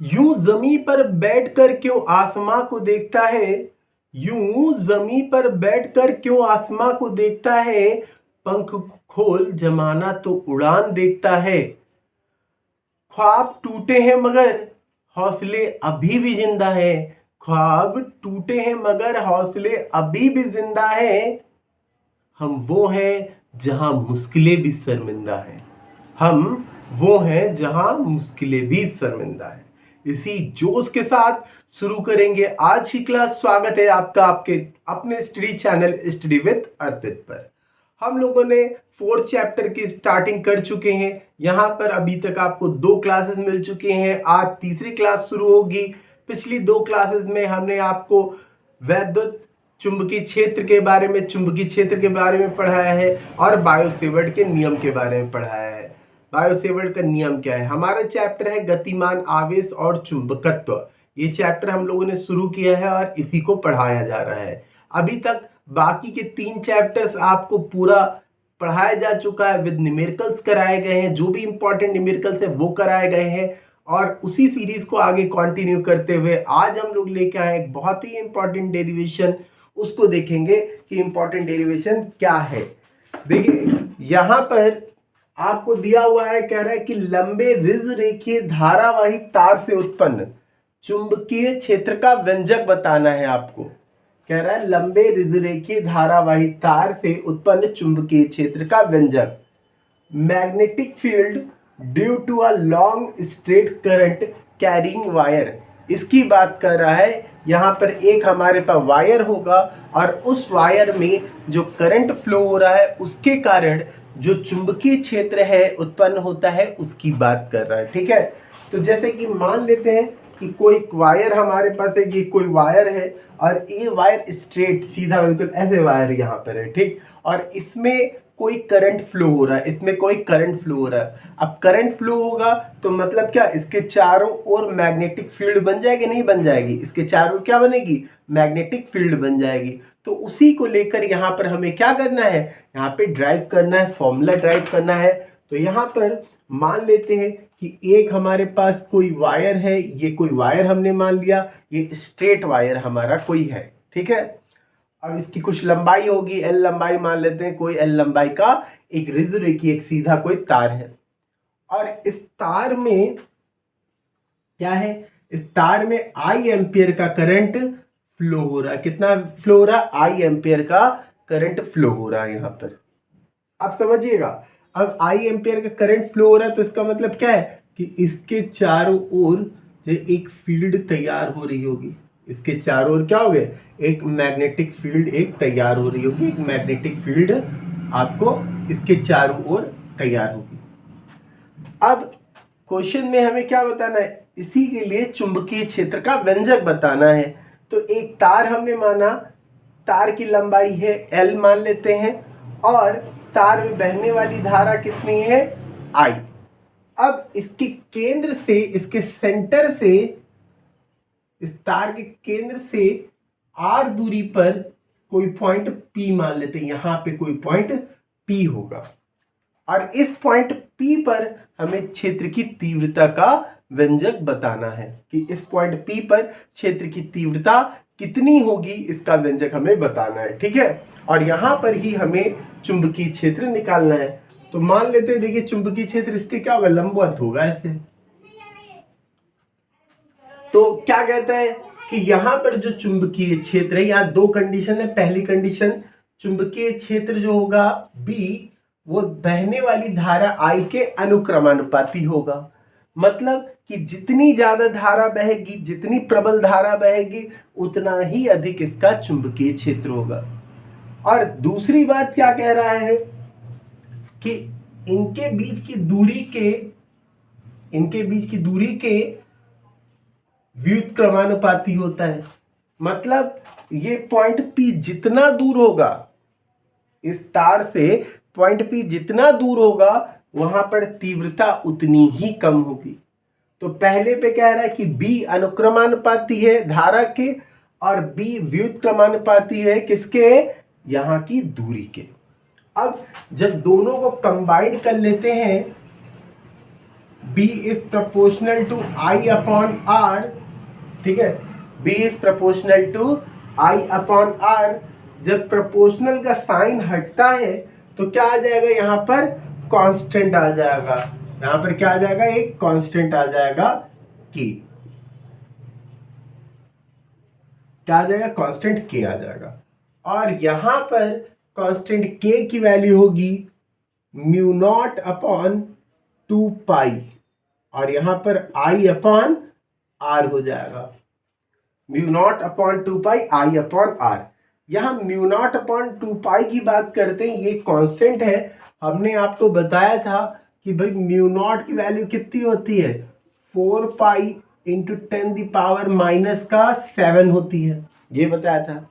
यूं जमी पर बैठकर क्यों आसमां को देखता है। यूं जमी पर बैठकर क्यों आसमां को देखता है। पंख खोल जमाना तो उड़ान देखता है। ख्वाब टूटे हैं मगर हौसले अभी भी जिंदा है। ख्वाब टूटे हैं मगर हौसले अभी भी जिंदा है। हम वो हैं जहां मुश्किलें भी शर्मिंदा है। हम वो हैं जहां मुश्किलें भी शर्मिंदा है। इसी जोश के साथ शुरू करेंगे आज की क्लास। स्वागत है आपका आपके अपने स्टडी चैनल स्टडी विद अर्पित पर। हम लोगों ने फोर्थ चैप्टर की स्टार्टिंग कर चुके हैं। यहाँ पर अभी तक आपको 2 क्लासेस मिल चुके हैं। आज तीसरी क्लास शुरू होगी। पिछली 2 क्लासेस में हमने आपको वैद्युत चुंबकीय क्षेत्र के बारे में पढ़ाया है और बायो-सेवर्ट के नियम के बारे में पढ़ाया है। बायो-सेवर्ट का नियम क्या है? हमारा चैप्टर है गतिमान आवेश और चुंबकत्व। ये चैप्टर हम लोगों ने शुरू किया है और इसी को पढ़ाया जा रहा है। अभी तक बाकी के 3 चैप्टर्स आपको पूरा पढ़ाया जा चुका है। विद न्यूमेरिकल्स कराए गए हैं। जो भी इंपॉर्टेंट न्यूमेरिकल्स है वो कराए गए हैं और उसी सीरीज को आगे कंटिन्यू करते हुए आज हम लोग लेके आए एक बहुत ही इंपॉर्टेंट डेरिवेशन। उसको देखेंगे कि इंपॉर्टेंट डेरिवेशन क्या है। देखिए यहाँ पर आपको दिया हुआ है, कह रहा है कि लंबे रिज रेखीय धारावाही तार से उत्पन्न चुंबकीय क्षेत्र का व्यंजक बताना है आपको। कह रहा है लंबे रिज रेखीय धारावाही तार से उत्पन्न चुंबकीय क्षेत्र का व्यंजक। Magnetic field due to a long straight current carrying wire, इसकी बात कर रहा है। यहाँ पर एक हमारे पास वायर होगा और उस वायर में जो करंट फ्लो हो रहा है उसके कारण जो चुंबकीय क्षेत्र है उत्पन्न होता है उसकी बात कर रहा है। ठीक है, तो जैसे कि मान लेते हैं कि कोई वायर हमारे पास है, ये कोई वायर है और ये वायर स्ट्रेट सीधा बिल्कुल ऐसे वायर यहाँ पर है। ठीक, और इसमें कोई करंट फ्लो हो रहा है, इसमें कोई करंट फ्लो हो रहा है। अब करंट फ्लो होगा तो मतलब क्या, इसके चारों ओर मैग्नेटिक फील्ड बन जाएगी, नहीं बन जाएगी? इसके चारों ओर क्या बनेगी? मैग्नेटिक फील्ड बन जाएगी। तो उसी को लेकर यहाँ पर हमें क्या करना है, यहाँ पे ड्राइव करना है, फॉर्मूला ड्राइव करना है। तो यहाँ पर मान लेते हैं कि एक हमारे पास कोई वायर है, ये कोई वायर हमने मान लिया, ये स्ट्रेट वायर हमारा कोई है। ठीक है, अब इसकी कुछ लंबाई होगी, एल लंबाई मान लेते हैं, कोई एल लंबाई का एक रिज रेखीय एक सीधा कोई तार है और इस तार में क्या है, इस तार में आई एम्पियर का करंट फ्लो हो रहा है। कितना फ्लो हो रहा है? आई एम्पियर का करंट फ्लो हो रहा है। यहाँ पर आप समझिएगा, अब आई एम्पियर का करंट फ्लो हो रहा है तो इसका मतलब क्या है कि इसके चारों ओर एक फील्ड तैयार हो रही होगी। इसके चारों ओर क्या हो गए, एक मैग्नेटिक फील्ड एक तैयार हो रही होगी। एक मैग्नेटिक फील्ड आपको इसके चारों ओर तैयार होगी। अब क्वेश्चन में हमें क्या बताना है, इसी के लिए चुंबकीय क्षेत्र का व्यंजक बताना है। तो एक तार हमने माना, तार की लंबाई है एल मान लेते हैं और तार में बहने वाली धारा कितनी है, आई। अब इसके केंद्र से, इसके सेंटर से, इस तार के केंद्र से आर दूरी पर कोई पॉइंट पी मान लेते हैं। यहां पे कोई पॉइंट पी होगा और इस पॉइंट पी पर हमें क्षेत्र की तीव्रता का व्यंजक बताना है कि इस पॉइंट पी पर क्षेत्र की तीव्रता कितनी होगी, इसका व्यंजक हमें बताना है। ठीक है, और यहां पर ही हमें चुंबकीय क्षेत्र निकालना है। तो मान लेते हैं, देखिए चुंबकीय क्षेत्र इसके क्या होगा, लंबवत होगा ऐसे। तो क्या कहता है कि यहां पर जो चुंबकीय क्षेत्र है, यहाँ 2 कंडीशन है। पहली कंडीशन, चुंबकीय क्षेत्र जो होगा बी वो बहने वाली धारा आई के अनुक्रमानुपाती होगा। मतलब कि जितनी ज्यादा धारा बहेगी, जितनी प्रबल धारा बहेगी, उतना ही अधिक इसका चुंबकीय क्षेत्र होगा। और दूसरी बात क्या कह रहा है कि इनके बीच की दूरी के व्युत्क्रमानुपाती होता है। मतलब ये पॉइंट पी जितना दूर होगा, इस तार से पॉइंट पी जितना दूर होगा वहां पर तीव्रता उतनी ही कम होगी। तो पहले पे कह रहा है कि बी अनुक्रमानुपाती है धारा के और बी व्युत्क्रमानुपाती है किसके, यहां की दूरी के। अब जब दोनों को कंबाइन कर लेते हैं B is proportional to I upon R, ठीक है, B is proportional to I upon R। जब प्रोपोर्शनल का साइन हटता है तो क्या आ जाएगा, यहाँ पर कांस्टेंट आ जाएगा, यहाँ पर क्या आ जाएगा, एक कांस्टेंट आ जाएगा K, क्या आ जाएगा, कांस्टेंट K आ जाएगा। और यहां पर कांस्टेंट K की वैल्यू होगी म्यू नॉट अपॉन 2 पाई, और यहां पर I अपॉन R हो जाएगा, mu naught upon 2 pi I upon R। यहां म्यू नॉट अपॉन 2 पाई की बात करते हैं, ये कांस्टेंट है। हमने आपको बताया था कि भाई म्यू नॉट की वैल्यू कितनी होती है, 4 पाई इंटू 10⁻⁻7 होती है, ये बताया था।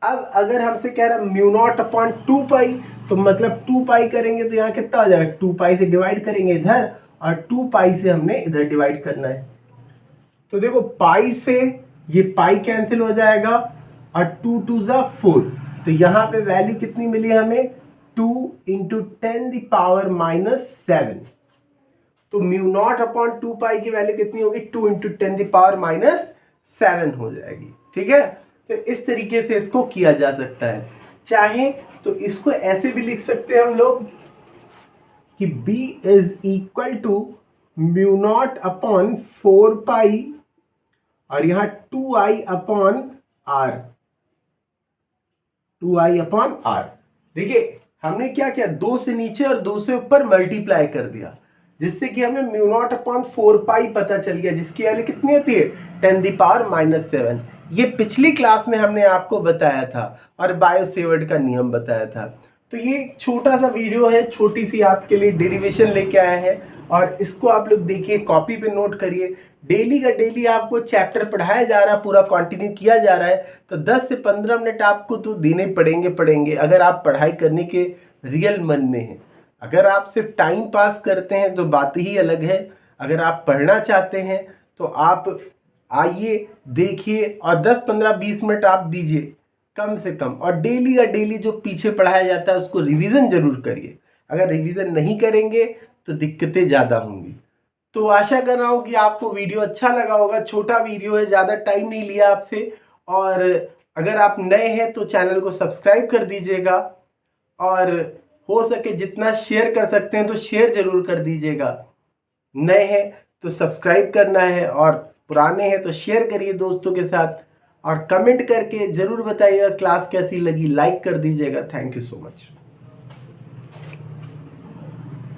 अब अगर हमसे कह रहा म्यू नॉट अपॉन 2 पाई, तो मतलब 2 पाई करेंगे तो यहाँ कितना आ जाएगा, 2 पाई से डिवाइड करेंगे इधर, और 2 पाई से हमने इधर डिवाइड करना है। तो देखो पाई से ये पाई कैंसिल हो जाएगा, और 2 2 जा 4, तो यहाँ पे वैल्यू कितनी मिली हमें, 2 इंटू 10⁻⁻7। तो म्यू नॉट अपॉन 2 पाई की वैल्यू कितनी होगी, 2 इंटू 10⁻⁻7 हो जाएगी, ठीक है। तो इस तरीके से इसको किया जा सकता है। चाहे तो इसको ऐसे भी लिख सकते हैं हम लोग कि B is equal to mu naught upon 4 pi, और यहां 2I upon R, 2I upon R। देखिए हमने क्या किया, 2 से नीचे और 2 से ऊपर मल्टीप्लाई कर दिया, जिससे कि हमें म्यू नॉट अपॉन 4 पाई पता चल गया, जिसकी वैल्यू कितनी होती है, 10⁻⁻7। ये पिछली क्लास में हमने आपको बताया था और बायो-सेवर्ट का नियम बताया था। तो ये छोटा सा वीडियो है, छोटी सी आपके लिए डेरिवेशन लेके आए हैं, और इसको आप लोग देखिए, कॉपी पे नोट करिए। डेली का डेली आपको चैप्टर पढ़ाया जा रहा है, पूरा कंटिन्यू किया जा रहा है, तो 10 से 15 मिनट आपको तो देने पड़ेंगे अगर आप पढ़ाई करने के रियल मन में हैं। अगर आप सिर्फ टाइम पास करते हैं तो बात ही अलग है, अगर आप पढ़ना चाहते हैं तो आप आइए, देखिए, और 10 15 20 मिनट आप दीजिए कम से कम, और डेली का डेली जो पीछे पढ़ाया जाता है उसको रिवीजन जरूर करिए। अगर रिवीजन नहीं करेंगे तो दिक्कतें ज़्यादा होंगी। तो आशा कर रहा हूँ कि आपको वीडियो अच्छा लगा होगा। छोटा वीडियो है, ज़्यादा टाइम नहीं लिया आपसे, और अगर आप नए हैं तो चैनल को सब्सक्राइब कर दीजिएगा, और हो सके जितना शेयर कर सकते हैं तो शेयर जरूर कर दीजिएगा। नए हैं तो सब्सक्राइब करना है, और पुराने हैं तो शेयर करिए दोस्तों के साथ, और कमेंट करके ज़रूर बताइएगा क्लास कैसी लगी, लाइक कर दीजिएगा। Thank you so much.